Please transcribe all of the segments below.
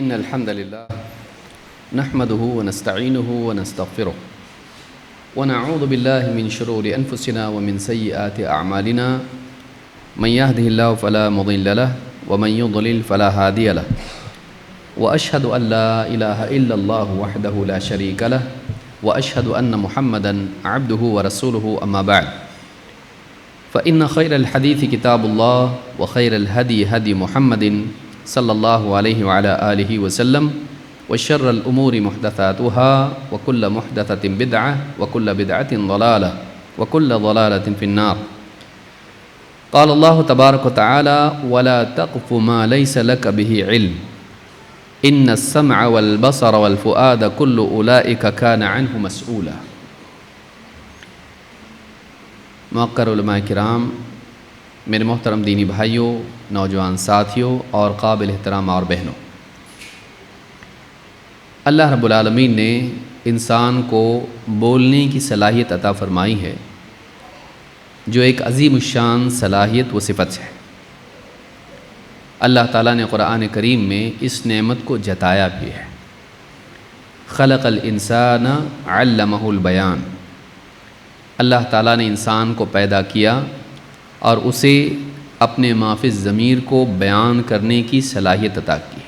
إن الحمد لله نحمده ونستعينه ونستغفره ونعوذ بالله من شرور أنفسنا ومن سيئات أعمالنا من يهده الله فلا مضل له ومن يضلل فلا هادي له وأشهد أن لا إله إلا الله وحده لا شريك له وأشهد أن محمدًا عبده ورسوله أما بعد فإن خير الحديث كتاب الله وخير الهدي هدي محمد صلى الله عليه وعلى آله وسلم وشر الأمور محدثاتها وكل محدثة بدعة وكل بدعة ضلالة وكل ضلالة في النار. قال الله تبارك وتعالى ولا تقف ما ليس لك به علم إن السمع والبصر والفؤاد كل أولئك كان عنه مسؤولا. موقر علماء کرام، میرے محترم دینی بھائیوں، نوجوان ساتھیوں اور قابل احترام اور بہنوں، اللہ رب العالمین نے انسان کو بولنے کی صلاحیت عطا فرمائی ہے، جو ایک عظیم الشان صلاحیت و صفت ہے۔ اللہ تعالیٰ نے قرآن کریم میں اس نعمت کو جتایا بھی ہے۔ خلق الانسان علمہ البیان، اللہ تعالیٰ نے انسان کو پیدا کیا اور اسے اپنے ما فی الضمیر کو بیان کرنے کی صلاحیت عطا کی۔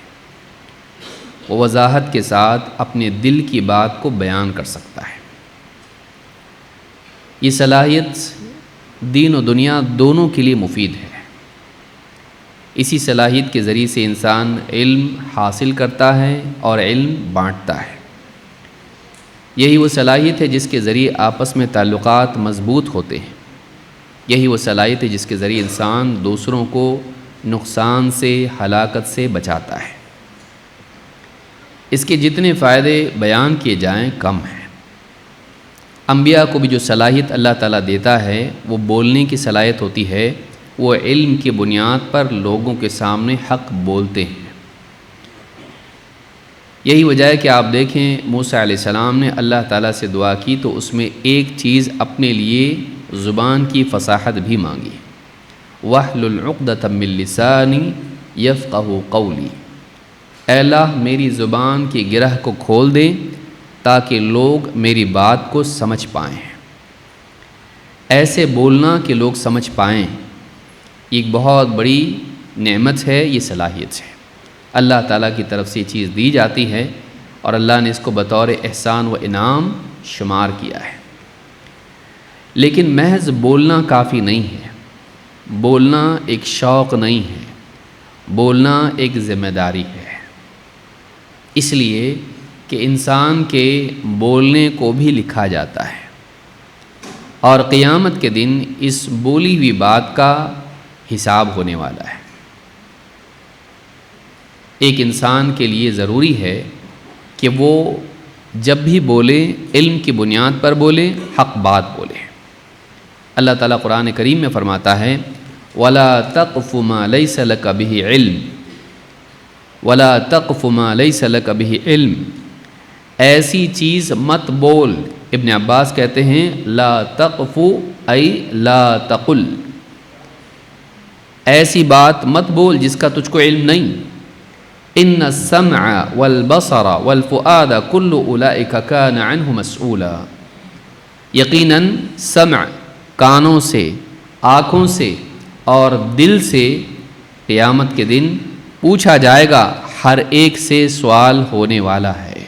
وہ وضاحت کے ساتھ اپنے دل کی بات کو بیان کر سکتا ہے۔ یہ صلاحیت دین و دنیا دونوں کے لیے مفید ہے۔ اسی صلاحیت کے ذریعے سے انسان علم حاصل کرتا ہے اور علم بانٹتا ہے۔ یہی وہ صلاحیت ہے جس کے ذریعے آپس میں تعلقات مضبوط ہوتے ہیں۔ یہی وہ صلاحیت ہے جس کے ذریعے انسان دوسروں کو نقصان سے، ہلاکت سے بچاتا ہے۔ اس کے جتنے فائدے بیان کیے جائیں کم ہیں۔ انبیاء کو بھی جو صلاحیت اللہ تعالیٰ دیتا ہے وہ بولنے کی صلاحیت ہوتی ہے۔ وہ علم کی بنیاد پر لوگوں کے سامنے حق بولتے ہیں۔ یہی وجہ ہے کہ آپ دیکھیں موسیٰ علیہ السلام نے اللہ تعالیٰ سے دعا کی تو اس میں ایک چیز اپنے لیے زبان کی فصاحت بھی مانگی۔ وَاحْلُلْ عُقْدَةً مِّن لِّسَانِي يَفْقَهُوا قَوْلِي، اے اللہ میری زبان کی گرہ کو کھول دیں تاکہ لوگ میری بات کو سمجھ پائیں۔ ایسے بولنا کہ لوگ سمجھ پائیں، ایک بہت بڑی نعمت ہے، یہ صلاحیت ہے۔ اللہ تعالیٰ کی طرف سے یہ چیز دی جاتی ہے اور اللہ نے اس کو بطور احسان و انعام شمار کیا ہے۔ لیکن محض بولنا کافی نہیں ہے، بولنا ایک شوق نہیں ہے، بولنا ایک ذمہ داری ہے۔ اس لیے کہ انسان کے بولنے کو بھی لکھا جاتا ہے اور قیامت کے دن اس بولی ہوئی بات کا حساب ہونے والا ہے۔ ایک انسان کے لیے ضروری ہے کہ وہ جب بھی بولے علم کی بنیاد پر بولے، حق بات بولے۔ اللہ تعالیٰ قرآن کریم میں فرماتا ہے وَلَا تَقْفُ مَا لَيْسَ لَكَ بِهِ عِلْمٌ وَلَا تَقْفُ مَا لَيْسَ لَكَ بِهِ عِلْمٌ، ایسی چیز مت بول۔ ابن عباس کہتے ہیں لا تقف ای لا تقل، ایسی بات مت بول جس کا تجھ کو علم نہیں۔ ان السمع والبصر والفؤاد كل اولئک کان عنہ مسئولا، یقیناً سمع کانوں سے، آنکھوں سے اور دل سے قیامت کے دن پوچھا جائے گا، ہر ایک سے سوال ہونے والا ہے۔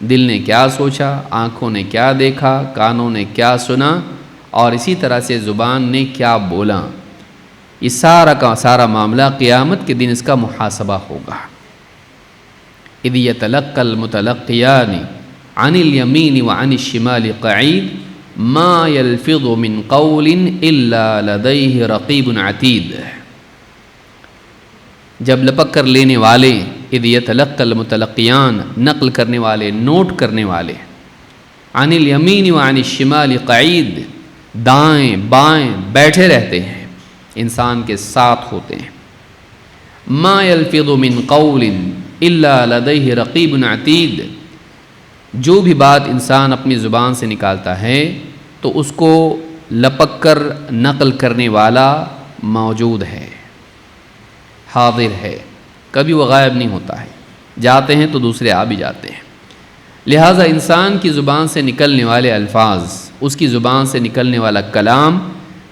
دل نے کیا سوچا، آنکھوں نے کیا دیکھا، کانوں نے کیا سنا اور اسی طرح سے زبان نے کیا بولا، یہ سارا کا سارا معاملہ قیامت کے دن اس کا محاسبہ ہوگا۔ اذ یتلقی المتلقیان عن الیمین وعن الشمال قعید ما یلفظ من قول الا لدیہ رقیب عتید، جب لپک کر لینے والے، اذ یتلقی المتلقیان نقل کرنے والے، نوٹ کرنے والے، عن الیمین وعن الشمال قعید دائیں بائیں بیٹھے رہتے ہیں، انسان کے ساتھ ہوتے ہیں۔ ما یلفظ من قول الا لدیہ رقیب عتید، جو بھی بات انسان اپنی زبان سے نکالتا ہے تو اس کو لپک کر نقل کرنے والا موجود ہے، حاضر ہے، کبھی وہ غائب نہیں ہوتا ہے۔ جاتے ہیں تو دوسرے آ بھی جاتے ہیں۔ لہٰذا انسان کی زبان سے نکلنے والے الفاظ، اس کی زبان سے نکلنے والا کلام،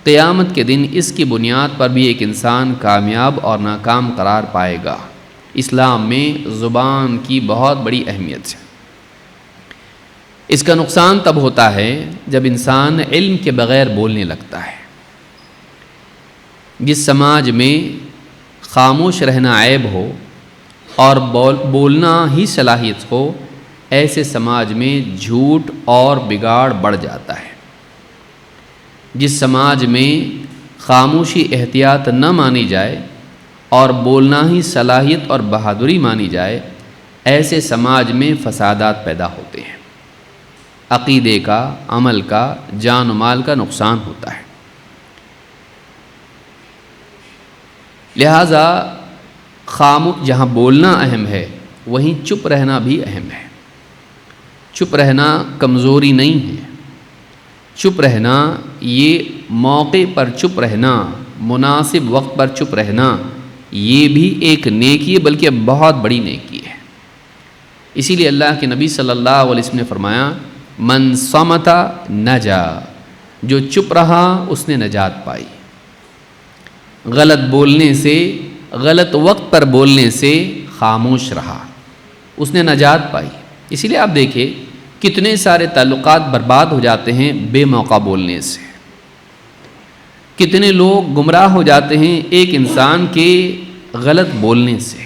قیامت کے دن اس کی بنیاد پر بھی ایک انسان کامیاب اور ناکام قرار پائے گا۔ اسلام میں زبان کی بہت بڑی اہمیت ہے۔ اس کا نقصان تب ہوتا ہے جب انسان علم کے بغیر بولنے لگتا ہے۔ جس سماج میں خاموش رہنا عیب ہو اور بولنا ہی صلاحیت ہو، ایسے سماج میں جھوٹ اور بگاڑ بڑھ جاتا ہے۔ جس سماج میں خاموشی احتیاط نہ مانی جائے اور بولنا ہی صلاحیت اور بہادری مانی جائے، ایسے سماج میں فسادات پیدا ہوتے ہیں، عقیدے کا، عمل کا، جان و مال کا نقصان ہوتا ہے۔ لہٰذا جہاں بولنا اہم ہے وہیں چپ رہنا بھی اہم ہے۔ چپ رہنا کمزوری نہیں ہے، چپ رہنا یہ موقع پر چپ رہنا، مناسب وقت پر چپ رہنا، یہ بھی ایک نیکی ہے، بلکہ بہت بڑی نیکی ہے۔ اسی لیے اللہ کے نبی صلی اللہ علیہ وسلم نے فرمایا، من صمت نجا، جو چپ رہا اس نے نجات پائی۔ غلط بولنے سے، غلط وقت پر بولنے سے خاموش رہا، اس نے نجات پائی۔ اسی لیے آپ دیکھیں کتنے سارے تعلقات برباد ہو جاتے ہیں بے موقع بولنے سے، کتنے لوگ گمراہ ہو جاتے ہیں ایک انسان کے غلط بولنے سے،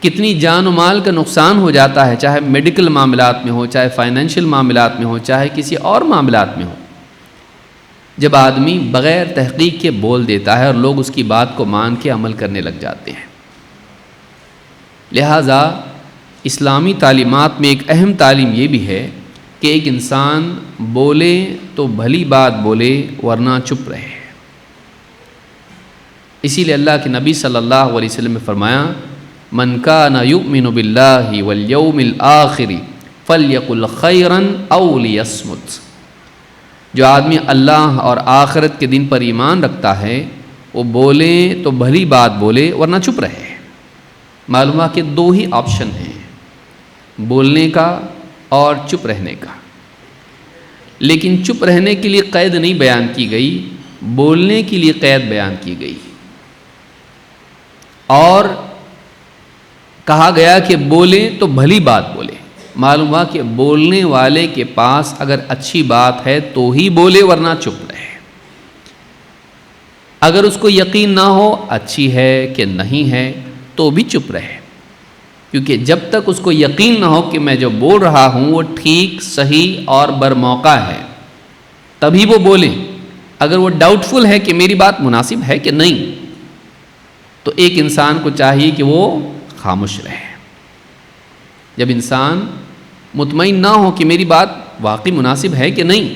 کتنی جان و مال کا نقصان ہو جاتا ہے، چاہے میڈیکل معاملات میں ہو، چاہے فائنینشیل معاملات میں ہو، چاہے کسی اور معاملات میں ہو، جب آدمی بغیر تحقیق کے بول دیتا ہے اور لوگ اس کی بات کو مان کے عمل کرنے لگ جاتے ہیں۔ لہٰذا اسلامی تعلیمات میں ایک اہم تعلیم یہ بھی ہے کہ ایک انسان بولے تو بھلی بات بولے ورنہ چپ رہے۔ اسی لیے اللہ کے نبی صلی اللہ علیہ وسلم نے فرمایا، من کان یؤمن باللہ والیوم الآخر فلیقل خیرا او لیصمت، جو آدمی اللہ اور آخرت کے دن پر ایمان رکھتا ہے وہ بولے تو بھلی بات بولے ورنہ چپ رہے۔ معلوم ہے کہ دو ہی آپشن ہیں، بولنے کا اور چپ رہنے کا، لیکن چپ رہنے کے لیے قید نہیں بیان کی گئی، بولنے کے لیے قید بیان کی گئی، اور کہا گیا کہ بولیں تو بھلی بات بولے۔ معلوم ہوا کہ بولنے والے کے پاس اگر اچھی بات ہے تو ہی بولے ورنہ چپ رہے۔ اگر اس کو یقین نہ ہو اچھی ہے کہ نہیں ہے تو بھی چپ رہے، کیونکہ جب تک اس کو یقین نہ ہو کہ میں جو بول رہا ہوں وہ ٹھیک، صحیح اور برموقع ہے تبھی وہ بولیں۔ اگر وہ ڈاؤٹ فل ہے کہ میری بات مناسب ہے کہ نہیں تو ایک انسان کو چاہیے کہ وہ خاموش رہے۔ جب انسان مطمئن نہ ہو کہ میری بات واقعی مناسب ہے کہ نہیں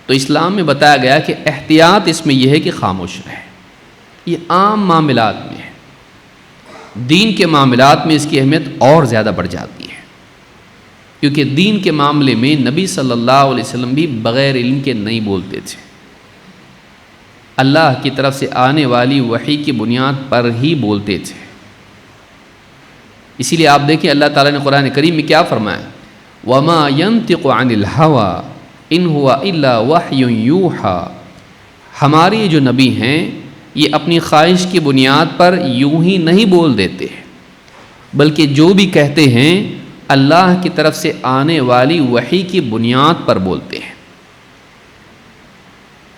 تو اسلام میں بتایا گیا کہ احتیاط اس میں یہ ہے کہ خاموش رہے۔ یہ عام معاملات میں ہے، دین کے معاملات میں اس کی اہمیت اور زیادہ بڑھ جاتی ہے، کیونکہ دین کے معاملے میں نبی صلی اللہ علیہ وسلم بھی بغیر علم کے نہیں بولتے تھے، اللہ کی طرف سے آنے والی وحی کی بنیاد پر ہی بولتے تھے۔ اسی لیے آپ دیکھیں اللہ تعالیٰ نے قرآن کریم میں کیا فرمایا، وَمَا يَنطِقُ عَنِ الْهَوَىٰ إِنْ هُوَ إِلَّا وَحْيٌ يُوحَىٰ، ہمارے جو نبی ہیں یہ اپنی خواہش کی بنیاد پر یوں ہی نہیں بول دیتے، بلکہ جو بھی کہتے ہیں اللہ کی طرف سے آنے والی وحی کی بنیاد پر بولتے ہیں۔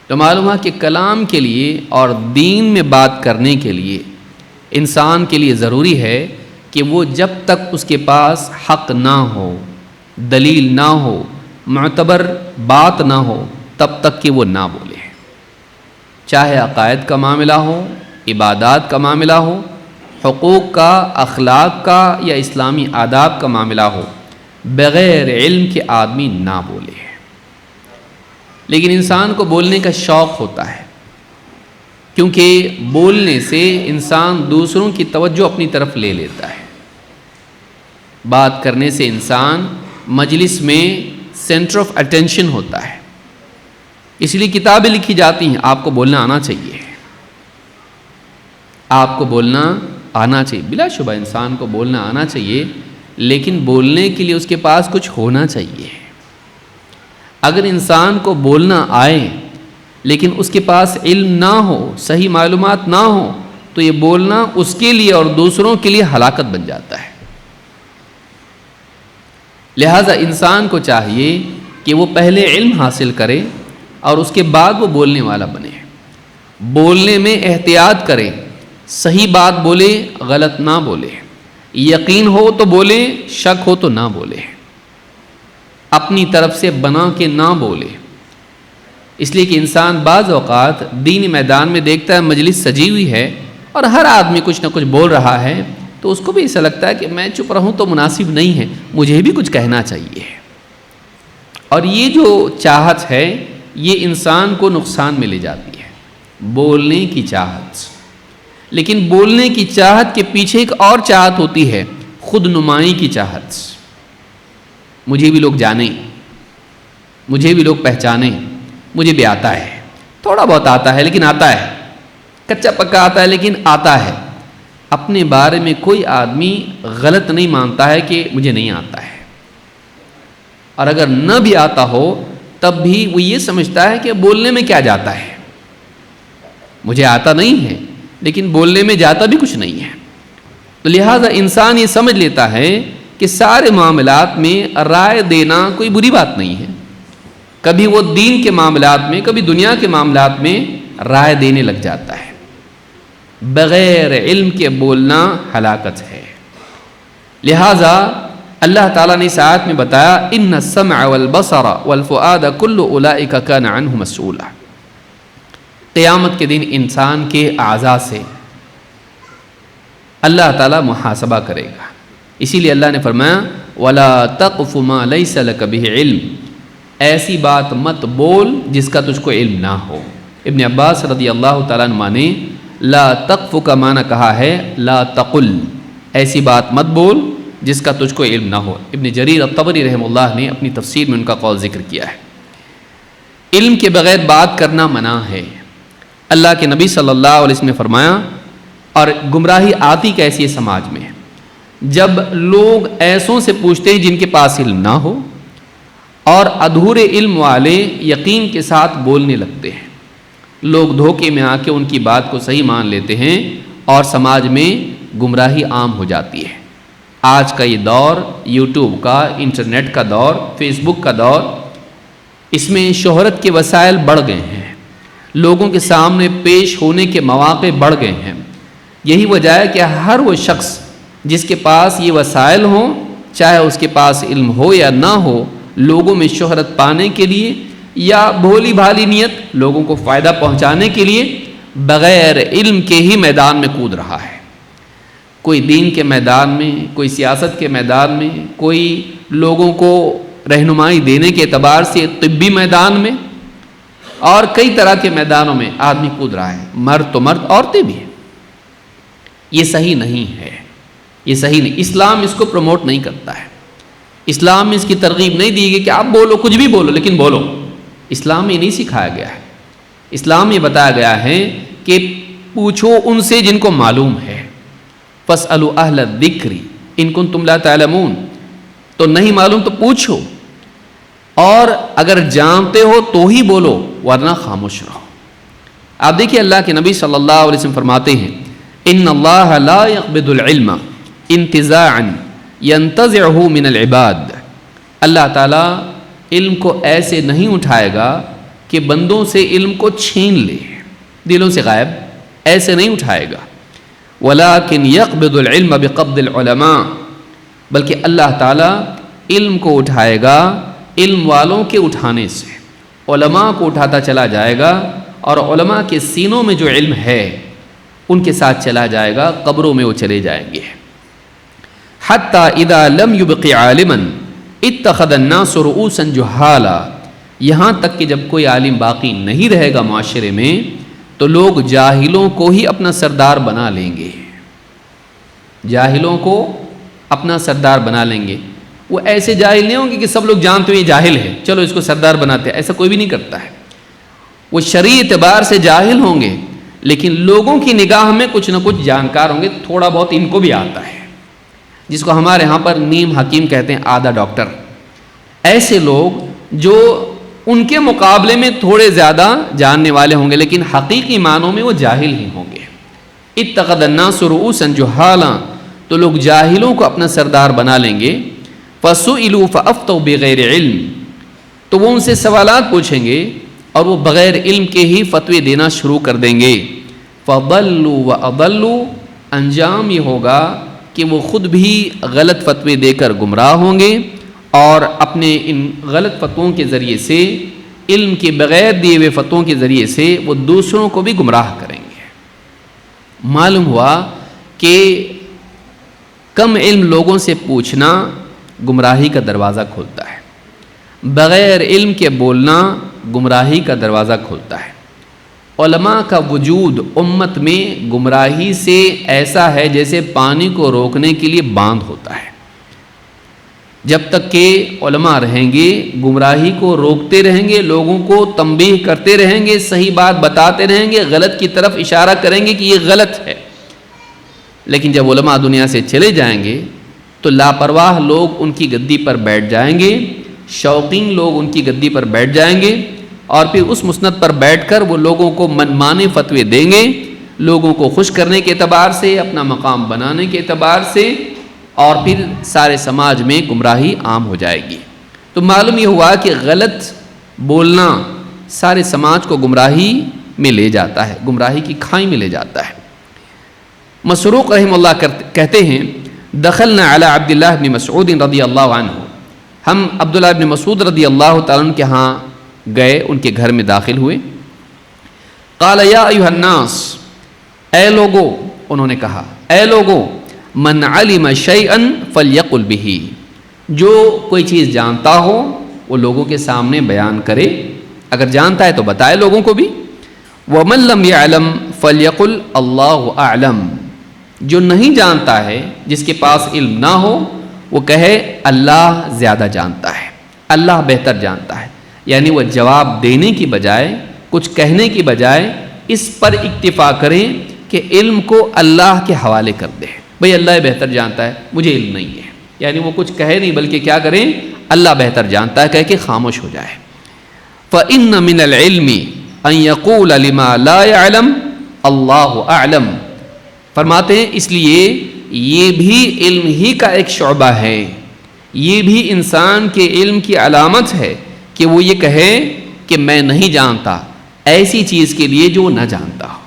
تو معلوم ہے کہ کلام کے لیے اور دین میں بات کرنے کے لیے انسان کے لیے ضروری ہے کہ وہ جب تک اس کے پاس حق نہ ہو، دلیل نہ ہو، معتبر بات نہ ہو، تب تک کہ وہ نہ بولے، چاہے عقائد کا معاملہ ہو، عبادات کا معاملہ ہو، حقوق کا، اخلاق کا یا اسلامی آداب کا معاملہ ہو، بغیر علم کے آدمی نہ بولے۔ لیکن انسان کو بولنے کا شوق ہوتا ہے، کیونکہ بولنے سے انسان دوسروں کی توجہ اپنی طرف لے لیتا ہے۔ بات کرنے سے انسان مجلس میں سینٹر آف اٹینشن ہوتا ہے، اس لیے کتابیں لکھی جاتی ہیں، آپ کو بولنا آنا چاہیے، آپ کو بولنا آنا چاہیے، بلا شبہ انسان کو بولنا آنا چاہیے، لیکن بولنے کے لیے اس کے پاس کچھ ہونا چاہیے۔ اگر انسان کو بولنا آئے لیکن اس کے پاس علم نہ ہو، صحیح معلومات نہ ہو، تو یہ بولنا اس کے لیے اور دوسروں کے لیے ہلاکت بن جاتا ہے۔ لہٰذا انسان کو چاہیے کہ وہ پہلے علم حاصل کرے اور اس کے بعد وہ بولنے والا بنے۔ بولنے میں احتیاط کرے، صحیح بات بولے، غلط نہ بولے، یقین ہو تو بولے، شک ہو تو نہ بولے، اپنی طرف سے بنا کے نہ بولے۔ اس لیے کہ انسان بعض اوقات دینی میدان میں دیکھتا ہے مجلس سجی ہوئی ہے اور ہر آدمی کچھ نہ کچھ بول رہا ہے، تو اس کو بھی ایسا لگتا ہے کہ میں چپ رہوں تو مناسب نہیں ہے، مجھے بھی کچھ کہنا چاہیے۔ اور یہ جو چاہت ہے یہ انسان کو نقصان میں لے جاتی ہے، بولنے کی چاہت۔ لیکن بولنے کی چاہت کے پیچھے ایک اور چاہت ہوتی ہے، خود نمائی کی چاہت۔ مجھے بھی لوگ جانیں، مجھے بھی لوگ پہچانیں، مجھے بھی آتا ہے، تھوڑا بہت آتا ہے لیکن آتا ہے، کچا پکا آتا ہے لیکن آتا ہے۔ اپنے بارے میں کوئی آدمی غلط نہیں مانتا ہے کہ مجھے نہیں آتا ہے، اور اگر نہ بھی آتا ہو تب بھی وہ یہ سمجھتا ہے کہ بولنے میں کیا جاتا ہے، مجھے آتا نہیں ہے لیکن بولنے میں جاتا بھی کچھ نہیں ہے۔ تو لہٰذا انسان یہ سمجھ لیتا ہے کہ سارے معاملات میں رائے دینا کوئی بری بات نہیں ہے، کبھی وہ دین کے معاملات میں، کبھی دنیا کے معاملات میں رائے دینے لگ جاتا ہے۔ بغیر علم کے بولنا ہلاکت ہے۔ لہٰذا اللہ تعالیٰ نے اس آیت میں بتایا ان السمع والبصر والفؤاد کل اولئک کان عنہ مسئولا۔ قیامت کے دن انسان کے اعضاء سے اللہ تعالیٰ محاسبہ کرے گا۔ اسی لیے اللہ نے فرمایا وَلَا تَقْفُ مَا لَيْسَ لَكَ بِهِ عِلْم، ایسی بات مت بول جس کا تجھ کو علم نہ ہو۔ ابن عباس رضی اللہ تعالیٰ عنہ نے لا تقف کا معنی کہا ہے لا تقل، ایسی بات مت بول جس کا تجھ کو علم نہ ہو۔ ابن جریر الطبری رحمہ اللہ نے اپنی تفسیر میں ان کا قول ذکر کیا ہے۔ علم کے بغیر بات کرنا منع ہے۔ اللہ کے نبی صلی اللہ علیہ وسلم نے فرمایا، اور گمراہی آتی کیسی ہے سماج میں، جب لوگ ایسوں سے پوچھتے ہیں جن کے پاس علم نہ ہو، اور ادھورے علم والے یقین کے ساتھ بولنے لگتے ہیں۔ لوگ دھوکے میں آ کے ان کی بات کو صحیح مان لیتے ہیں اور سماج میں گمراہی عام ہو جاتی ہے۔ آج کا یہ دور یوٹیوب کا، انٹرنیٹ کا دور، فیس بک کا دور، اس میں شہرت کے وسائل بڑھ گئے ہیں، لوگوں کے سامنے پیش ہونے کے مواقع بڑھ گئے ہیں۔ یہی وجہ ہے کہ ہر وہ شخص جس کے پاس یہ وسائل ہوں، چاہے اس کے پاس علم ہو یا نہ ہو، لوگوں میں شہرت پانے کے لیے یا بھولی بھالی نیت لوگوں کو فائدہ پہنچانے کے لیے بغیر علم کے ہی میدان میں کود رہا ہے۔ کوئی دین کے میدان میں، کوئی سیاست کے میدان میں، کوئی لوگوں کو رہنمائی دینے کے اعتبار سے طبی میدان میں، اور کئی طرح کے میدانوں میں آدمی کود رہا ہے، مرد تو مرد، عورتیں بھی۔ یہ صحیح نہیں ہے، یہ صحیح نہیں۔ اسلام اس کو پروموٹ نہیں کرتا ہے، اسلام میں اس کی ترغیب نہیں دی گئی کہ آپ بولو، کچھ بھی بولو لیکن بولو۔ اسلام میں یہ نہیں سکھایا گیا ہے۔ اسلام میں بتایا گیا ہے کہ پوچھو ان سے جن کو معلوم ہے، فاسألوا اہل الذکر ان کنتم لا تعلمون، تو نہیں معلوم تو پوچھو، اور اگر جانتے ہو تو ہی بولو ورنہ خاموش رہو۔ آپ دیکھیے اللہ کے نبی صلی اللہ علیہ وسلم فرماتے ہیں ان اللہ لا يقبض العلم انتزاعا ينتزعه من العباد، اللہ تعالیٰ علم کو ایسے نہیں اٹھائے گا کہ بندوں سے علم کو چھین لے، دلوں سے غائب ایسے نہیں اٹھائے گا۔ ولیکن یقبض العلم بقبض العلماء، بلکہ اللہ تعالیٰ علم کو اٹھائے گا علم والوں کے اٹھانے سے، علماء کو اٹھاتا چلا جائے گا، اور علماء کے سینوں میں جو علم ہے ان کے ساتھ چلا جائے گا، قبروں میں وہ چلے جائیں گے۔ حتی اذا لم يبق عالما اتخذ الناس رؤوسا جہالا، یہاں تک کہ جب کوئی عالم باقی نہیں رہے گا معاشرے میں تو لوگ جاہلوں کو ہی اپنا سردار بنا لیں گے، جاہلوں کو اپنا سردار بنا لیں گے۔ وہ ایسے جاہل نہیں ہوں گے کہ سب لوگ جانتے ہوئے جاہل ہے چلو اس کو سردار بناتے ہیں، ایسا کوئی بھی نہیں کرتا ہے۔ وہ شرعی اعتبار سے جاہل ہوں گے لیکن لوگوں کی نگاہ میں کچھ نہ کچھ جانکار ہوں گے، تھوڑا بہت ان کو بھی آتا ہے، جس کو ہمارے ہاں پر نیم حکیم کہتے ہیں، آدھا ڈاکٹر۔ ایسے لوگ جو ان کے مقابلے میں تھوڑے زیادہ جاننے والے ہوں گے، لیکن حقیقی معنوں میں وہ جاہل ہی ہوں گے۔ اتخذ الناس رؤوسا جہالا، تو لوگ جاہلوں کو اپنا سردار بنا لیں گے۔ فسئلوا فافتوا بغیر علم، تو وہ ان سے سوالات پوچھیں گے اور وہ بغیر علم کے ہی فتوے دینا شروع کر دیں گے۔ فضلوا واضلوا، انجام یہ ہوگا کہ وہ خود بھی غلط فتوے دے کر گمراہ ہوں گے، اور اپنے ان غلط فتووں کے ذریعے سے، علم کے بغیر دیے ہوئے فتووں کے ذریعے سے وہ دوسروں کو بھی گمراہ کریں گے۔ معلوم ہوا کہ کم علم لوگوں سے پوچھنا گمراہی کا دروازہ کھولتا ہے، بغیر علم کے بولنا گمراہی کا دروازہ کھولتا ہے۔ علماء کا وجود امت میں گمراہی سے ایسا ہے جیسے پانی کو روکنے کے لیے باندھ ہوتا ہے۔ جب تک کہ علماء رہیں گے، گمراہی کو روکتے رہیں گے، لوگوں کو تنبیہ کرتے رہیں گے، صحیح بات بتاتے رہیں گے، غلط کی طرف اشارہ کریں گے کہ یہ غلط ہے۔ لیکن جب علماء دنیا سے چلے جائیں گے تو لاپرواہ لوگ ان کی گدی پر بیٹھ جائیں گے، شوقین لوگ ان کی گدی پر بیٹھ جائیں گے، اور پھر اس مسند پر بیٹھ کر وہ لوگوں کو منمانے فتوے دیں گے، لوگوں کو خوش کرنے کے اعتبار سے، اپنا مقام بنانے کے اعتبار سے، اور پھر سارے سماج میں گمراہی عام ہو جائے گی۔ تو معلوم یہ ہوا کہ غلط بولنا سارے سماج کو گمراہی میں لے جاتا ہے، گمراہی کی کھائی میں لے جاتا ہے۔ مسروق رحمہ اللہ کہتے ہیں، دخلنا علی عبداللہ بن مسعود رضی اللہ عنہ، ہم عبداللہ بن مسعود رضی اللہ تعالیٰ عنہ کے ہاں گئے، ان کے گھر میں داخل ہوئے۔ قال یا ایھا الناس، اے لوگو، انہوں نے کہا اے لوگو، من علم شیئا فلیقل بہ، جو کوئی چیز جانتا ہو وہ لوگوں کے سامنے بیان کرے، اگر جانتا ہے تو بتائے لوگوں کو بھی۔ ومن لم یعلم فلیقل اللہ اعلم، جو نہیں جانتا ہے، جس کے پاس علم نہ ہو، وہ کہے اللہ زیادہ جانتا ہے، اللہ بہتر جانتا ہے۔ یعنی وہ جواب دینے کی بجائے، کچھ کہنے کی بجائے اس پر اکتفا کریں کہ علم کو اللہ کے حوالے کر دے، بھئی اللہ بہتر جانتا ہے، مجھے علم نہیں ہے۔ یعنی وہ کچھ کہے نہیں بلکہ کیا کریں، اللہ بہتر جانتا ہے کہہ کے خاموش ہو جائے۔ فَإِنَّ مِنَ الْعِلْمِ أَن يَقُولَ لِمَا لَا يَعْلَمُ اللَّهُ أَعْلَمُ، فرماتے ہیں اس لیے یہ بھی علم ہی کا ایک شعبہ ہے، یہ بھی انسان کے علم کی علامت ہے کہ وہ یہ کہے کہ میں نہیں جانتا ایسی چیز کے لیے جو وہ نہ جانتا ہو۔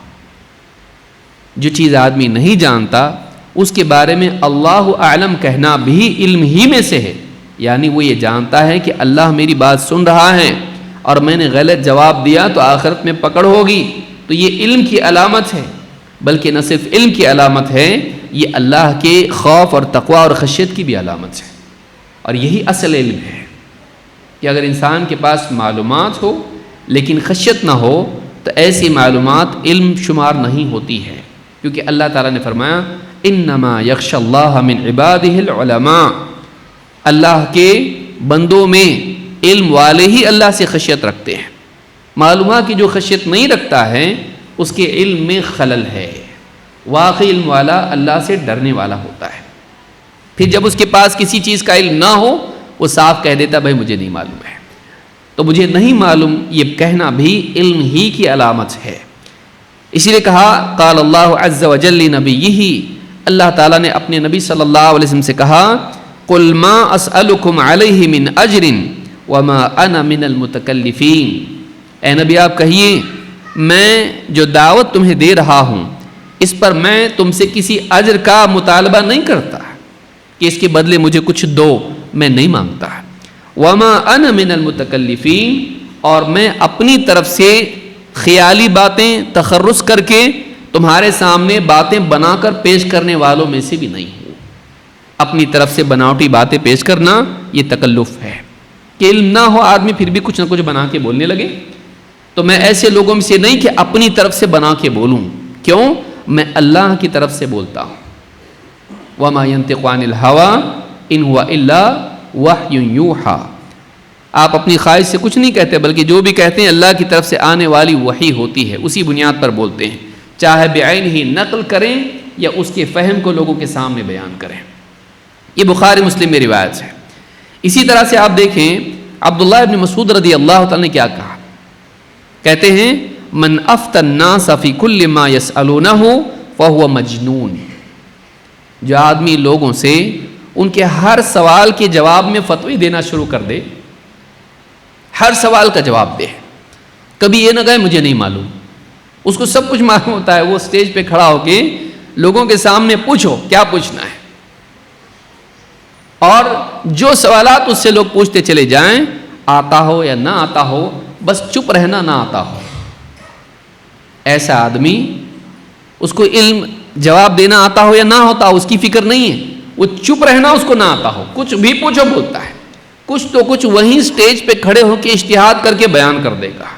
جو چیز آدمی نہیں جانتا اس کے بارے میں اللہ اعلم کہنا بھی علم ہی میں سے ہے، یعنی وہ یہ جانتا ہے کہ اللہ میری بات سن رہا ہے اور میں نے غلط جواب دیا تو آخرت میں پکڑ ہوگی، تو یہ علم کی علامت ہے۔ بلکہ نہ صرف علم کی علامت ہے، یہ اللہ کے خوف اور تقوی اور خشیت کی بھی علامت ہے، اور یہی اصل علم ہے کہ اگر انسان کے پاس معلومات ہو لیکن خشیت نہ ہو تو ایسی معلومات علم شمار نہیں ہوتی ہے، کیونکہ اللہ تعالیٰ نے فرمایا انما یخشی اللہ من عبادہ العلماء، اللہ کے بندوں میں علم والے ہی اللہ سے خشیت رکھتے ہیں۔ معلومات کی جو خشیت نہیں رکھتا ہے اس کے علم میں خلل ہے، واقعی علم والا اللہ سے ڈرنے والا ہوتا ہے۔ پھر جب اس کے پاس کسی چیز کا علم نہ ہو وہ صاف کہہ دیتا بھائی مجھے نہیں معلوم ہے، تو مجھے نہیں معلوم یہ کہنا بھی علم ہی کی علامت ہے۔ اسی لیے کہا قال اللہ عز وجل نبیہ، اللہ تعالیٰ نے اپنے نبی صلی اللہ علیہ وسلم سے کہا قل ما اسألکم علیہ من اجر وما انا من المتکلفین، اے نبی آپ کہیے میں جو دعوت تمہیں دے رہا ہوں اس پر میں تم سے کسی اجر کا مطالبہ نہیں کرتا کہ اس کے بدلے مجھے کچھ دو، میں نہیں مانگتا۔ وما انا من المتکلفین، اور میں اپنی طرف سے خیالی باتیں تخرص کر کے تمہارے سامنے باتیں بنا کر پیش کرنے والوں میں سے بھی نہیں ہوں۔ اپنی طرف سے بناوٹی باتیں پیش کرنا یہ تکلف ہے کہ علم نہ ہو آدمی پھر بھی کچھ نہ کچھ بنا کے بولنے لگے، تو میں ایسے لوگوں میں سے نہیں کہ اپنی طرف سے بنا کے بولوں، کیوں؟ میں اللہ کی طرف سے بولتا ہوں۔ وما ينطق عن الهوى ان هو الا وحی یوحى، آپ اپنی خواہش سے کچھ نہیں کہتے بلکہ جو بھی کہتے ہیں اللہ کی طرف سے آنے والی وحی ہوتی ہے، اسی بنیاد پر بولتے ہیں۔ چاہے بعین ہی نقل کریں یا اس کے فہم کو لوگوں کے سامنے بیان کریں۔ یہ بخاری مسلم میں روایت ہے۔ اسی طرح سے آپ دیکھیں عبداللہ ابن مسعود رضی اللہ تعالیٰ نے کیا کہا، کہتے ہیں من افتى الناس فی کل ما یسألونہ فہو مجنون، جو آدمی لوگوں سے ان کے ہر سوال کے جواب میں فتوی دینا شروع کر دے، ہر سوال کا جواب دے، کبھی یہ نہ کہے مجھے نہیں معلوم، اس کو سب کچھ معلوم ہوتا ہے، وہ اسٹیج پہ کھڑا ہو کے لوگوں کے سامنے پوچھو کیا پوچھنا ہے، اور جو سوالات اس سے لوگ پوچھتے چلے جائیں، آتا ہو یا نہ آتا ہو، بس چپ رہنا نہ آتا ہو، ایسا آدمی اس کو علم جواب دینا آتا ہو یا نہ ہوتا ہو اس کی فکر نہیں ہے، وہ چپ رہنا اس کو نہ آتا ہو، کچھ بھی پوچھو بولتا ہے، کچھ تو کچھ وہیں سٹیج پہ کھڑے ہو کے اجتہاد کر کے بیان کر دے گا،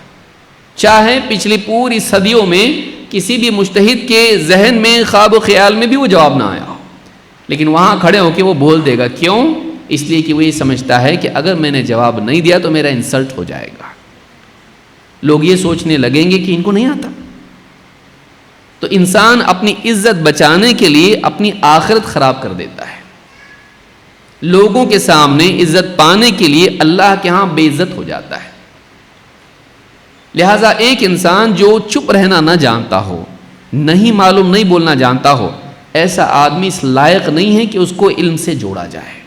چاہے پچھلی پوری صدیوں میں کسی بھی مجتہد کے ذہن میں خواب و خیال میں بھی وہ جواب نہ آیا ہو، لیکن وہاں کھڑے ہو کے وہ بول دے گا۔ کیوں؟ اس لیے کہ وہ یہ سمجھتا ہے کہ اگر میں نے جواب نہیں دیا تو میرا انسلٹ ہو جائے گا، لوگ یہ سوچنے لگیں گے کہ ان کو نہیں آتا۔ تو انسان اپنی عزت بچانے کے لیے اپنی آخرت خراب کر دیتا ہے، لوگوں کے سامنے عزت پانے کے لیے اللہ کے ہاں بے عزت ہو جاتا ہے۔ لہٰذا ایک انسان جو چپ رہنا نہ جانتا ہو، نہیں معلوم نہیں بولنا جانتا ہو، ایسا آدمی اس لائق نہیں ہے کہ اس کو علم سے جوڑا جائے۔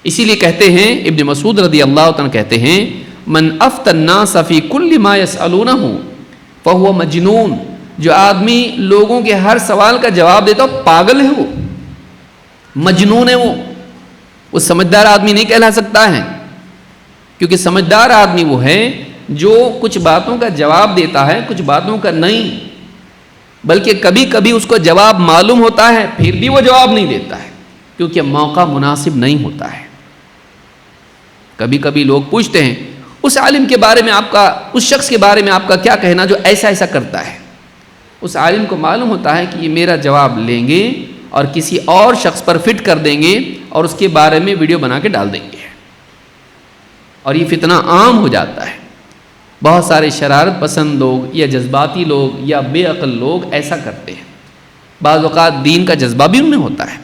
اسی لیے کہتے ہیں ابن مسعود رضی اللہ عنہ کہتے ہیں من افتى الناس فی کل ما یسألونہ فہو مجنون، جو آدمی لوگوں کے ہر سوال کا جواب دیتا ہو پاگل ہے، وہ مجنون ہے، وہ سمجھدار آدمی نہیں کہلا سکتا ہے، کیونکہ سمجھدار آدمی وہ ہے جو کچھ باتوں کا جواب دیتا ہے، کچھ باتوں کا نہیں، بلکہ کبھی کبھی اس کو جواب معلوم ہوتا ہے پھر بھی وہ جواب نہیں دیتا ہے کیونکہ موقع مناسب نہیں ہوتا ہے۔ کبھی کبھی لوگ پوچھتے ہیں اس عالم کے بارے میں آپ کا، اس شخص کے بارے میں آپ کا کیا کہنا جو ایسا ایسا کرتا ہے، اس عالم کو معلوم ہوتا ہے کہ یہ میرا جواب لیں گے اور کسی اور شخص پر فٹ کر دیں گے اور اس کے بارے میں ویڈیو بنا کے ڈال دیں گے، اور یہ فتنہ عام ہو جاتا ہے۔ بہت سارے شرارت پسند لوگ یا جذباتی لوگ یا بے عقل لوگ ایسا کرتے ہیں، بعض اوقات دین کا جذبہ بھی ان میں ہوتا ہے،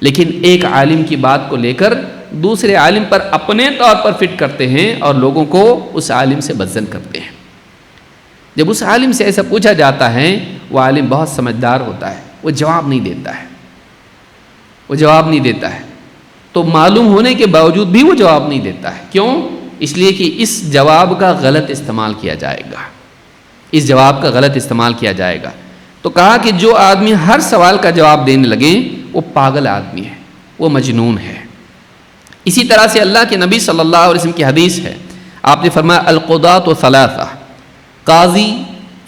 لیکن ایک عالم کی بات کو لے کر دوسرے عالم پر اپنے طور پر فٹ کرتے ہیں اور لوگوں کو اس عالم سے بدظن کرتے ہیں۔ جب اس عالم سے ایسا پوچھا جاتا ہے، وہ عالم بہت سمجھدار ہوتا ہے، وہ جواب نہیں دیتا ہے، وہ جواب نہیں دیتا ہے، تو معلوم ہونے کے باوجود بھی وہ جواب نہیں دیتا ہے۔ کیوں؟ اس لیے کہ اس جواب کا غلط استعمال کیا جائے گا، اس جواب کا غلط استعمال کیا جائے گا۔ تو کہا کہ جو آدمی ہر سوال کا جواب دینے لگے وہ پاگل آدمی ہے، وہ مجنون ہے۔ اسی طرح سے اللہ کے نبی صلی اللہ علیہ وسلم کی حدیث ہے، آپ نے فرمایا القضاۃ ثلاثہ، قاضی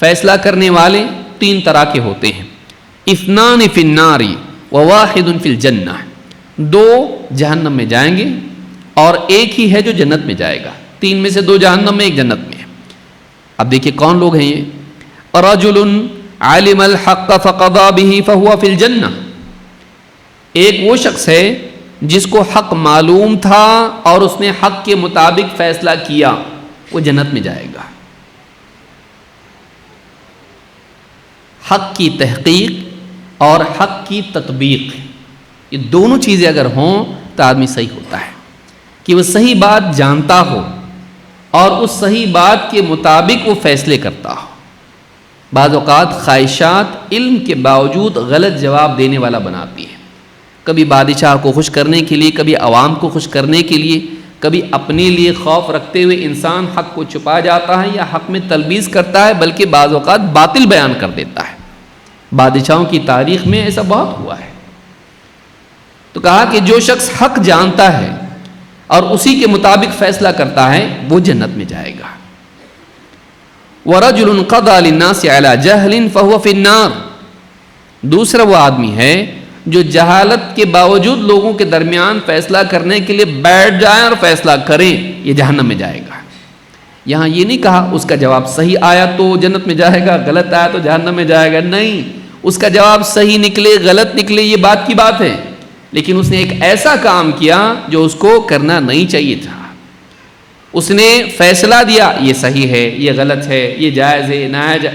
فیصلہ کرنے والے تین طرح کے ہوتے ہیں، اثنان فی النار وواحد فی الجنہ، دو جہنم میں جائیں گے اور ایک ہی ہے جو جنت میں جائے گا، تین میں سے دو جہنم میں ایک جنت میں ہے۔ اب دیکھیے کون لوگ ہیں یہ، رجل علم الحق فقضى به فهو فی الجنہ، ایک وہ شخص ہے جس کو حق معلوم تھا اور اس نے حق کے مطابق فیصلہ کیا، وہ جنت میں جائے گا۔ حق کی تحقیق اور حق کی تطبیق، یہ دونوں چیزیں اگر ہوں تو آدمی صحیح ہوتا ہے، کہ وہ صحیح بات جانتا ہو اور اس صحیح بات کے مطابق وہ فیصلے کرتا ہو۔ بعض اوقات خواہشات علم کے باوجود غلط جواب دینے والا بناتی ہے، کبھی بادشاہ کو خوش کرنے کے لیے، کبھی عوام کو خوش کرنے کے لیے، کبھی اپنے لیے خوف رکھتے ہوئے انسان حق کو چھپا جاتا ہے یا حق میں تلبیس کرتا ہے، بلکہ بعض اوقات باطل بیان کر دیتا ہے۔ بادشاہوں کی تاریخ میں ایسا بہت ہوا ہے۔ تو کہا کہ جو شخص حق جانتا ہے اور اسی کے مطابق فیصلہ کرتا ہے وہ جنت میں جائے گا۔ وَرَجُلٌ قَضَى لِلنَّاسِ عَلَى جَهْلٍ فَهُوَ فِي النَّارِ، دوسرا وہ آدمی ہے جو جہالت کے باوجود لوگوں کے درمیان فیصلہ کرنے کے لیے بیٹھ جائیں اور فیصلہ کریں، یہ جہنم میں جائے گا۔ یہاں یہ نہیں کہا اس کا جواب صحیح آیا تو جنت میں جائے گا، غلط آیا تو جہنم میں جائے گا، نہیں، اس کا جواب صحیح نکلے غلط نکلے یہ بات کی بات ہے، لیکن اس نے ایک ایسا کام کیا جو اس کو کرنا نہیں چاہیے تھا، اس نے فیصلہ دیا یہ صحیح ہے، یہ غلط ہے، یہ جائز ہے،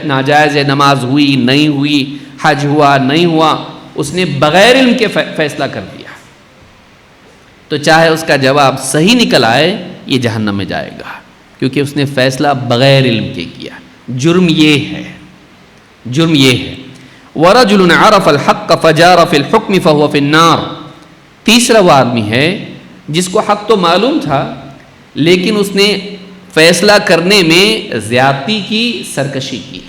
ناجائز ہے، نماز ہوئی نہیں ہوئی، حج ہوا نہیں ہوا، اس نے بغیر علم کے فیصلہ کر دیا، تو چاہے اس کا جواب صحیح نکل آئے یہ جہنم میں جائے گا، کیونکہ اس نے فیصلہ بغیر علم کے کیا۔ جرم یہ ہے، جرم یہ ہے۔ وَرَجُلٌ عَرَفَ الْحَقَّ فَجَارَ فِي الْحُكْمِ فَهُوَ فِي النَّارِ، تیسرا وہ آدمی ہے جس کو حق تو معلوم تھا لیکن اس نے فیصلہ کرنے میں زیادتی کی، سرکشی کی،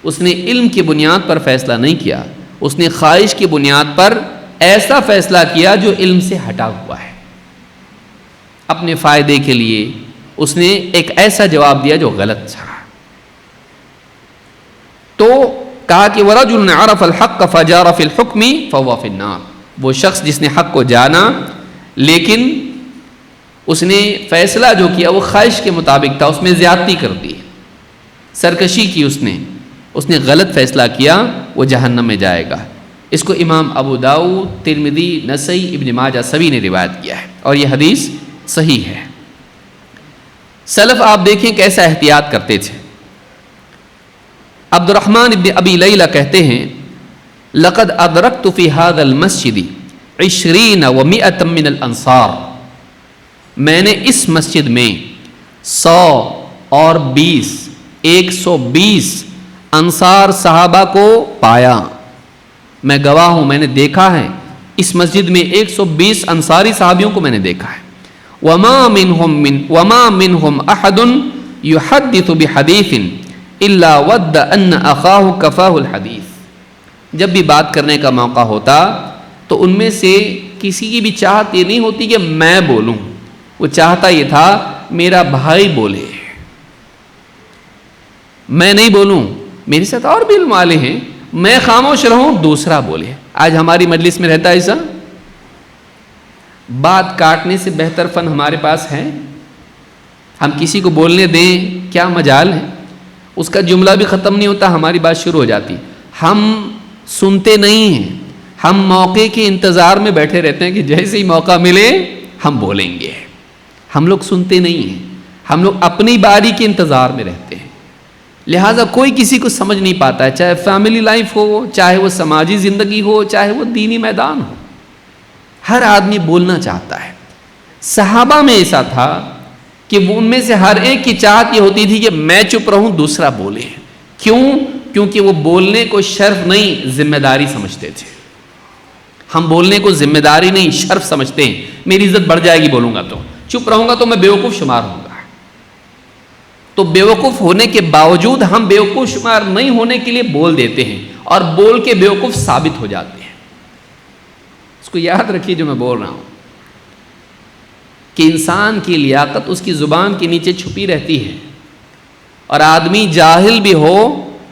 اس نے علم کی بنیاد پر فیصلہ نہیں کیا، اس نے خواہش کی بنیاد پر ایسا فیصلہ کیا جو علم سے ہٹا ہوا ہے، اپنے فائدے کے لیے اس نے ایک ایسا جواب دیا جو غلط تھا۔ تو کہا کہ وَرَجُلٌ عَرَفَ الْحَقَّ فَجَارَ فِي الْحُكْمِ فَهُوَ فِي النَّارِ، وہ شخص جس نے حق کو جانا لیکن اس نے فیصلہ جو کیا وہ خواہش کے مطابق تھا، اس میں زیادتی کر دی، سرکشی کی، اس نے غلط فیصلہ کیا، وہ جہنم میں جائے گا۔ اس کو امام ابو داؤد، ترمذی، نسائی، ابن ماجہ سبھی نے روایت کیا ہے اور یہ حدیث صحیح ہے۔ سلف آپ دیکھیں کیسا احتیاط کرتے تھے۔ عبد الرحمن ابن ابی لیلہ کہتے ہیں لقد ادرکت فی هذا المسجد 20 و100 من الانصار، میں نے اس مسجد میں 100 اور 120 انصار صحابہ کو پایا، میں گواہ ہوں، میں نے دیکھا ہے، اس مسجد میں 120 انصاری صحابیوں کو میں نے دیکھا ہے۔ وما منهم احد يحدث بحديث الا ود ان اخاه كفاه الحديث، جب بھی بات کرنے کا موقع ہوتا تو ان میں سے کسی کی بھی چاہت یہ نہیں ہوتی کہ میں بولوں، وہ چاہتا یہ تھا میرا بھائی بولے، میں نہیں بولوں، میرے ساتھ اور بھی علم والے ہیں، میں خاموش رہوں دوسرا بولے۔ آج ہماری مجلس میں رہتا ہے ایسا، بات کاٹنے سے بہتر فن ہمارے پاس ہے، ہم کسی کو بولنے دیں کیا مجال ہے، اس کا جملہ بھی ختم نہیں ہوتا ہماری بات شروع ہو جاتی، ہم سنتے نہیں ہیں، ہم موقع کے انتظار میں بیٹھے رہتے ہیں کہ جیسے ہی موقع ملے ہم بولیں گے، ہم لوگ سنتے نہیں ہیں، ہم لوگ اپنی باری کے انتظار میں رہتے ہیں، لہٰذا کوئی کسی کو سمجھ نہیں پاتا ہے، چاہے فیملی لائف ہو، چاہے وہ سماجی زندگی ہو، چاہے وہ دینی میدان ہو، ہر آدمی بولنا چاہتا ہے۔ صحابہ میں ایسا تھا کہ ان میں سے ہر ایک کی چاہت یہ ہوتی تھی کہ میں چپ رہوں دوسرا بولے، کیوں؟ کیونکہ وہ بولنے کو شرف نہیں ذمہ داری سمجھتے تھے۔ ہم بولنے کو ذمہ داری نہیں شرف سمجھتے ہیں، میری عزت بڑھ جائے گی بولوں گا، تو چپ رہوں گا تو میں بیوقوف شمار ہوں گا، تو بیوقوف ہونے کے باوجود ہم بیوقوف شمار نہیں ہونے کے لیے بول دیتے ہیں اور بول کے بیوقوف ثابت ہو جاتے ہیں۔ اس کو یاد رکھیے جو میں بول رہا ہوں کہ انسان کی لیاقت اس کی زبان کے نیچے چھپی رہتی ہے، اور آدمی جاہل بھی ہو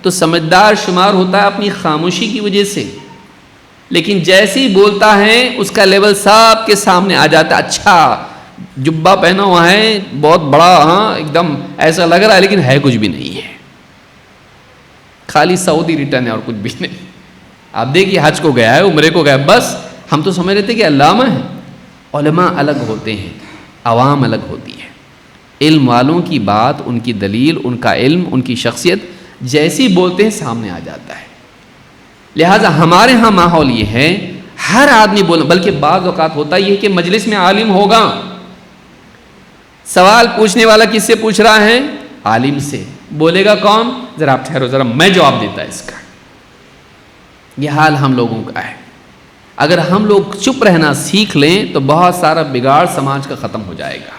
تو سمجھدار شمار ہوتا ہے اپنی خاموشی کی وجہ سے، لیکن جیسے ہی بولتا ہے اس کا لیول سب کے سامنے آ جاتا ہے، اچھا جبہ پہنا ہوا ہے بہت بڑا، ہاں ایک دم ایسا لگ رہا ہے لیکن ہے کچھ بھی نہیں ہے، خالی سعودی ریٹرن ہے اور کچھ بھی نہیں۔ آپ دیکھیے حج کو گیا ہے، عمرے کو گیا، بس ہم تو سمجھ رہے تھے کہ علامہ ہے۔ علماء الگ ہوتے ہیں، عوام الگ ہوتی ہے، علم والوں کی بات، ان کی دلیل، ان کا علم، ان کی شخصیت جیسی بولتے ہیں سامنے آ جاتا ہے۔ لہٰذا ہمارے ہاں ماحول یہ ہے ہر آدمی بولنا، بلکہ بعض اوقات ہوتا یہ کہ مجلس میں عالم ہوگا، سوال پوچھنے والا کس سے پوچھ رہا ہے؟ عالم سے، بولے گا کون؟ ذرا آپ ٹھہرو، ذرا میں جواب دیتا ہے اس کا۔ یہ حال ہم لوگوں کا ہے۔ اگر ہم لوگ چپ رہنا سیکھ لیں تو بہت سارا بگاڑ سماج کا ختم ہو جائے گا۔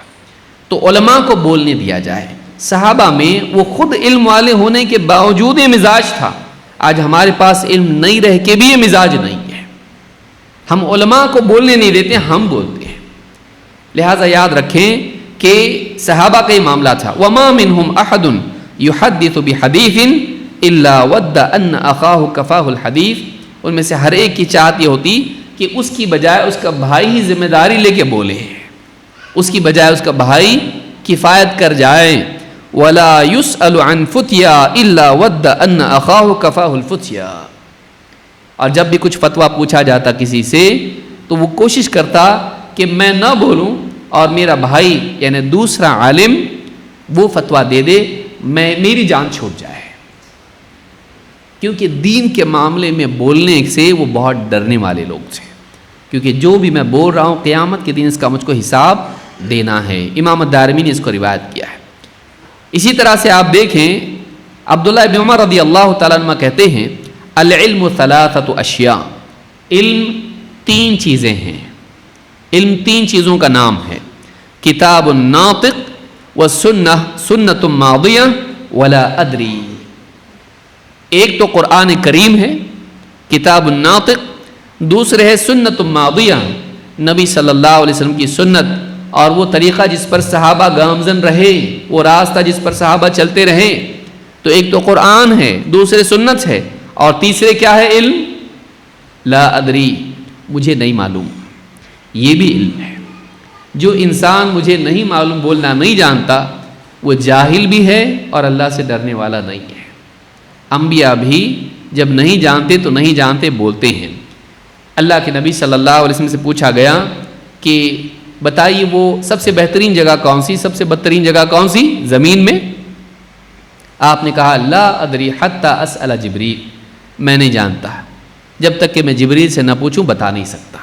تو علماء کو بولنے دیا جائے۔ صحابہ میں وہ خود علم والے ہونے کے باوجود یہ مزاج تھا، آج ہمارے پاس علم نہیں رہ کے بھی یہ مزاج نہیں ہے، ہم علماء کو بولنے نہیں دیتے، ہم بولتے ہیں۔ لہٰذا یاد رکھیں کہ صحابہ کا یہ معاملہ تھا، وَمَا مِنْهُمْ أَحَدٌ يُحَدِّثُ بِحَدِيثٍ إِلَّا وَدَّ أَنَّ أَخَاهُ كَفَاهُ الْحَدِيثِ، ان میں سے ہر ایک کی چاہت یہ ہوتی کہ اس کی بجائے اس کا بھائی ہی ذمہ داری لے کے بولے، اس کی بجائے اس کا بھائی کفایت کر جائے۔ وَلَا يُسْأَلُ عَنْ فُتْيَا إِلَّا وَدَّ أَنَّ أَخَاهُ كَفَاهُ الْفُتْيَا، اور جب بھی کچھ فتویٰ پوچھا جاتا کسی سے تو وہ کوشش کرتا کہ میں نہ بولوں اور میرا بھائی یعنی دوسرا عالم وہ فتویٰ دے دے، میری جان چھوٹ جائے. کیونکہ دین کے معاملے میں بولنے سے وہ بہت ڈرنے والے لوگ تھے، کیونکہ جو بھی میں بول رہا ہوں قیامت کے دن اس کا مجھ کو حساب دینا ہے. امام الدارمی نے اس کو روایت کیا ہے. اسی طرح سے آپ دیکھیں عبداللہ ابن عمر رضی اللہ تعالیٰ عنہ کہتے ہیں العلم ثلاثۃ اشیاء، علم تین چیزیں ہیں، علم تین چیزوں کا نام ہے، کتاب ناطق وسنہ سنت ماضیہ ولا ادری. ایک تو قرآن کریم ہے کتاب الناطق، دوسرے ہے سنت ماضیہ نبی صلی اللہ علیہ وسلم کی سنت اور وہ طریقہ جس پر صحابہ گامزن رہے، وہ راستہ جس پر صحابہ چلتے رہے. تو ایک تو قرآن ہے، دوسرے سنت ہے، اور تیسرے کیا ہے؟ علم. لا ادری، مجھے نہیں معلوم، یہ بھی علم ہے. جو انسان مجھے نہیں معلوم بولنا نہیں جانتا وہ جاہل بھی ہے اور اللہ سے ڈرنے والا نہیں ہے. انبیاء بھی جب نہیں جانتے تو نہیں جانتے بولتے ہیں. اللہ کے نبی صلی اللہ علیہ وسلم سے پوچھا گیا کہ بتائیے وہ سب سے بہترین جگہ کون سی، سب سے بدترین جگہ کون سی زمین میں؟ آپ نے کہا لا ادری حتی اسأل جبریل، میں نہیں جانتا جب تک کہ میں جبریل سے نہ پوچھوں بتا نہیں سکتا.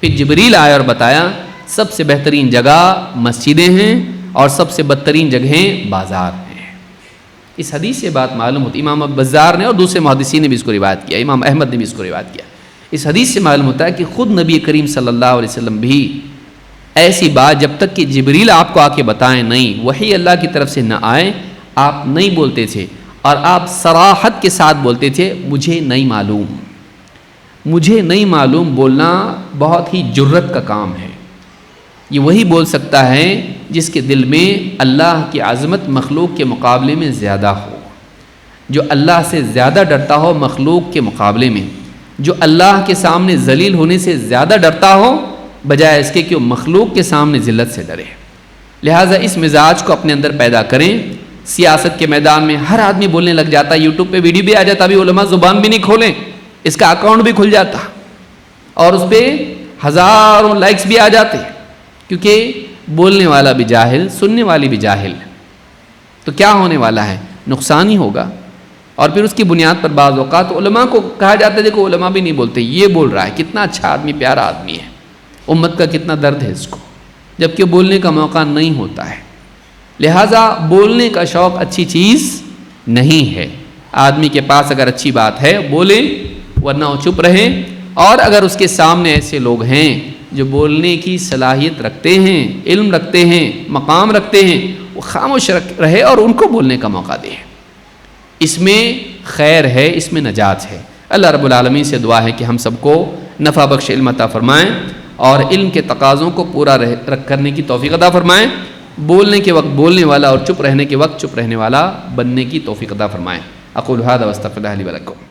پھر جبریل آیا اور بتایا سب سے بہترین جگہ مسجدیں ہیں اور سب سے بدترین جگہیں بازار ہیں. اس حدیث سے بات معلوم ہوتی، امام بزار نے اور دوسرے محدثین نے بھی اس کو روایت کیا، امام احمد نے بھی اس کو روایت کیا. اس حدیث سے معلوم ہوتا ہے کہ خود نبی کریم صلی اللہ علیہ وسلم بھی ایسی بات جب تک کہ جبریل آپ کو آ کے بتائیں نہیں، وحی اللہ کی طرف سے نہ آئے، آپ نہیں بولتے تھے. اور آپ صراحت کے ساتھ بولتے تھے مجھے نہیں معلوم. مجھے نہیں معلوم بولنا بہت ہی جرت کا کام ہے. یہ وہی بول سکتا ہے جس کے دل میں اللہ کی عظمت مخلوق کے مقابلے میں زیادہ ہو، جو اللہ سے زیادہ ڈرتا ہو مخلوق کے مقابلے میں، جو اللہ کے سامنے ذلیل ہونے سے زیادہ ڈرتا ہو بجائے اس کے کہ وہ مخلوق کے سامنے ذلت سے ڈرے. لہٰذا اس مزاج کو اپنے اندر پیدا کریں. سیاست کے میدان میں ہر آدمی بولنے لگ جاتا ہے، یوٹیوب پہ ویڈیو بھی آ جاتا، ابھی علماء زبان بھی نہیں کھولیں اس کا اکاؤنٹ بھی کھل جاتا اور اس پہ ہزاروں لائکس بھی آ جاتے، کیونکہ بولنے والا بھی جاہل، سننے والی بھی جاہل. تو کیا ہونے والا ہے؟ نقصان ہی ہوگا. اور پھر اس کی بنیاد پر بعض اوقات علماء کو کہا جاتا ہے دیکھو علماء بھی نہیں بولتے، یہ بول رہا ہے، کتنا اچھا آدمی، پیارا آدمی ہے، امت کا کتنا درد ہے اس کو، جبکہ بولنے کا موقع نہیں ہوتا ہے. لہٰذا بولنے کا شوق اچھی چیز نہیں ہے. آدمی کے پاس اگر اچھی بات ہے بولے، ورنہ وہ چپ رہے. اور اگر اس کے سامنے ایسے لوگ ہیں جو بولنے کی صلاحیت رکھتے ہیں، علم رکھتے ہیں، مقام رکھتے ہیں، وہ خاموش رہے اور ان کو بولنے کا موقع دے. اس میں خیر ہے، اس میں نجات ہے. اللہ رب العالمین سے دعا ہے کہ ہم سب کو نفع بخش علم عطا فرمائیں اور علم کے تقاضوں کو پورا کرنے کی توفیق عطا فرمائیں. بولنے کے وقت بولنے والا اور چپ رہنے کے وقت چپ رہنے والا بننے کی توفیق عطا فرمائیں. اقول ھذا واستغفر اللہ لی ولکم.